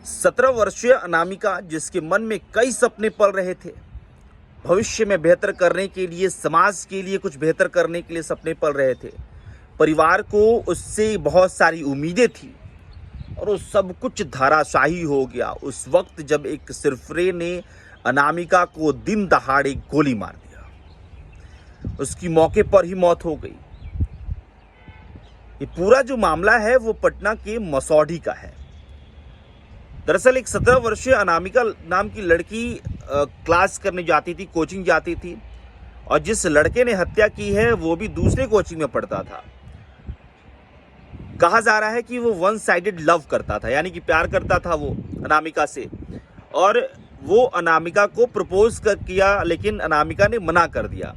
17 वर्षीय अनामिका, जिसके मन में कई सपने पल रहे थे, भविष्य में बेहतर करने के लिए, समाज के लिए कुछ बेहतर करने के लिए सपने पल रहे थे। परिवार को उससे बहुत सारी उम्मीदें थी और वो सब कुछ धराशायी हो गया उस वक्त जब एक सिरफिरे ने अनामिका को दिन दहाड़े गोली मार दिया। उसकी मौके पर ही मौत हो गई। ये पूरा जो मामला है वो पटना के मसौढ़ी का है। दरअसल एक 17 वर्षीय अनामिका नाम की लड़की क्लास करने जाती थी, कोचिंग जाती थी, और जिस लड़के ने हत्या की है वो भी दूसरे कोचिंग में पढ़ता था। कहा जा रहा है कि वो वन साइडेड लव करता था, यानी कि प्यार करता था वो अनामिका से, और वो अनामिका को प्रपोज किया, लेकिन अनामिका ने मना कर दिया।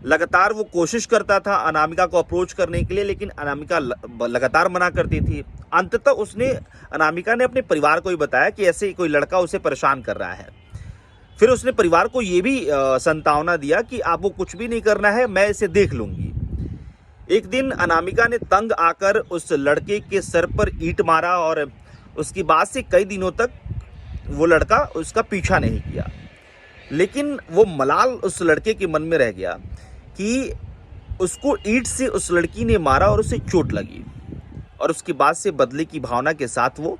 लगातार वो कोशिश करता था अनामिका को अप्रोच करने के लिए, लेकिन अनामिका लगातार मना करती थी। अंततः अनामिका ने अपने परिवार को ही बताया कि ऐसे कोई लड़का उसे परेशान कर रहा है। फिर उसने परिवार को ये भी संतावना दिया कि आपको कुछ भी नहीं करना है, मैं इसे देख लूंगी। एक दिन अनामिका ने तंग आकर उस लड़के के सर पर ईंट मारा और उसके बाद से कई दिनों तक वो लड़का उसका पीछा नहीं किया। लेकिन वो मलाल उस लड़के के मन में रह गया कि उसको ईंट से उस लड़की ने मारा और उसे चोट लगी, और उसके बाद से बदले की भावना के साथ वो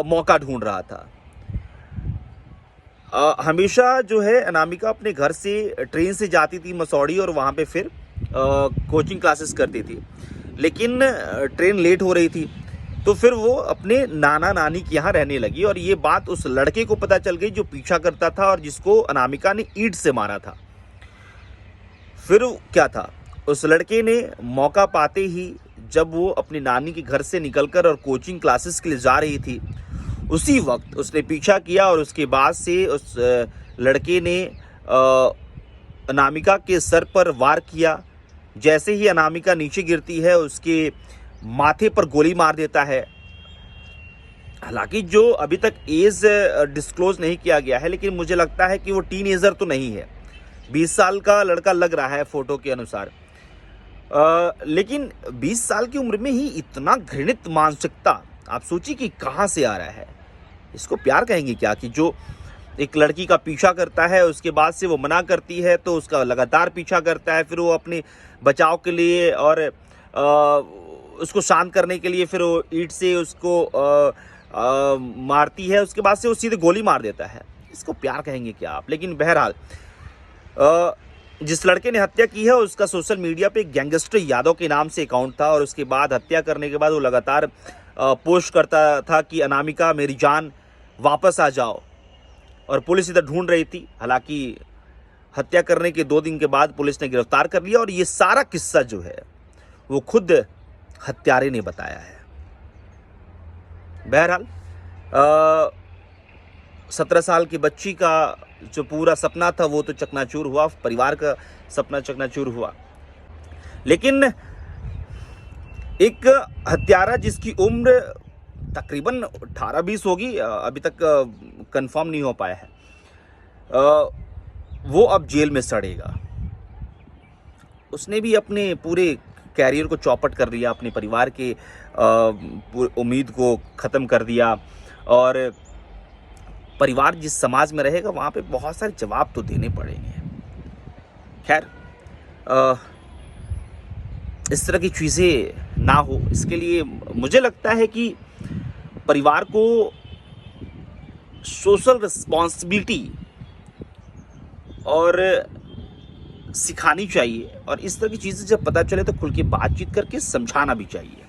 मौका ढूंढ रहा था। हमेशा जो है अनामिका अपने घर से ट्रेन से जाती थी मसौढ़ी, और वहाँ पे फिर कोचिंग क्लासेस करती थी। लेकिन ट्रेन लेट हो रही थी, तो फिर वो अपने नाना नानी के यहाँ रहने लगी, और ये बात उस लड़के को पता चल गई जो पीछा करता था और जिसको अनामिका ने ईंट से मारा था। फिर क्या था, उस लड़के ने मौका पाते ही, जब वो अपनी नानी के घर से निकलकर और कोचिंग क्लासेस के लिए जा रही थी, उसी वक्त उसने पीछा किया, और उसके बाद से उस लड़के ने अनामिका के सर पर वार किया। जैसे ही अनामिका नीचे गिरती है, उसके माथे पर गोली मार देता है। हालांकि जो अभी तक एज डिस्क्लोज नहीं किया गया है, लेकिन मुझे लगता है कि वो टीनेजर तो नहीं है, 20 साल का लड़का लग रहा है फोटो के अनुसार। लेकिन 20 साल की उम्र में ही इतना घृणित मानसिकता, आप सोचिए कि कहाँ से आ रहा है। इसको प्यार कहेंगे क्या, कि जो एक लड़की का पीछा करता है, उसके बाद से वो मना करती है तो उसका लगातार पीछा करता है, फिर वो अपने बचाव के लिए और उसको शांत करने के लिए फिर वो ईंट से उसको मारती है, उसके बाद से वो सीधे गोली मार देता है। इसको प्यार कहेंगे क्या आप। लेकिन बहरहाल जिस लड़के ने हत्या की है उसका सोशल मीडिया पे गैंगस्टर यादव के नाम से अकाउंट था, और उसके बाद हत्या करने के बाद वो लगातार पोस्ट करता था कि अनामिका मेरी जान वापस आ जाओ, और पुलिस इधर ढूंढ रही थी। हालांकि हत्या करने के 2 दिन के बाद पुलिस ने गिरफ्तार कर लिया, और ये सारा किस्सा जो है वो खुद हत्यारे ने बताया है। बहरहाल 17 साल की बच्ची का जो पूरा सपना था वो तो चकनाचूर हुआ, परिवार का सपना चकनाचूर हुआ। लेकिन एक हत्यारा जिसकी उम्र तकरीबन 18-20 होगी, अभी तक कंफर्म नहीं हो पाया है, वो अब जेल में सड़ेगा। उसने भी अपने पूरे कैरियर को चौपट कर दिया, अपने परिवार के उम्मीद को ख़त्म कर दिया, और परिवार जिस समाज में रहेगा वहाँ पे बहुत सारे जवाब तो देने पड़ेंगे। खैर, इस तरह की चीज़ें ना हो, इसके लिए मुझे लगता है कि परिवार को सोशल रिस्पॉन्सिबिलिटी और सिखानी चाहिए, और इस तरह की चीज़ें जब पता चले तो खुल के बातचीत करके समझाना भी चाहिए।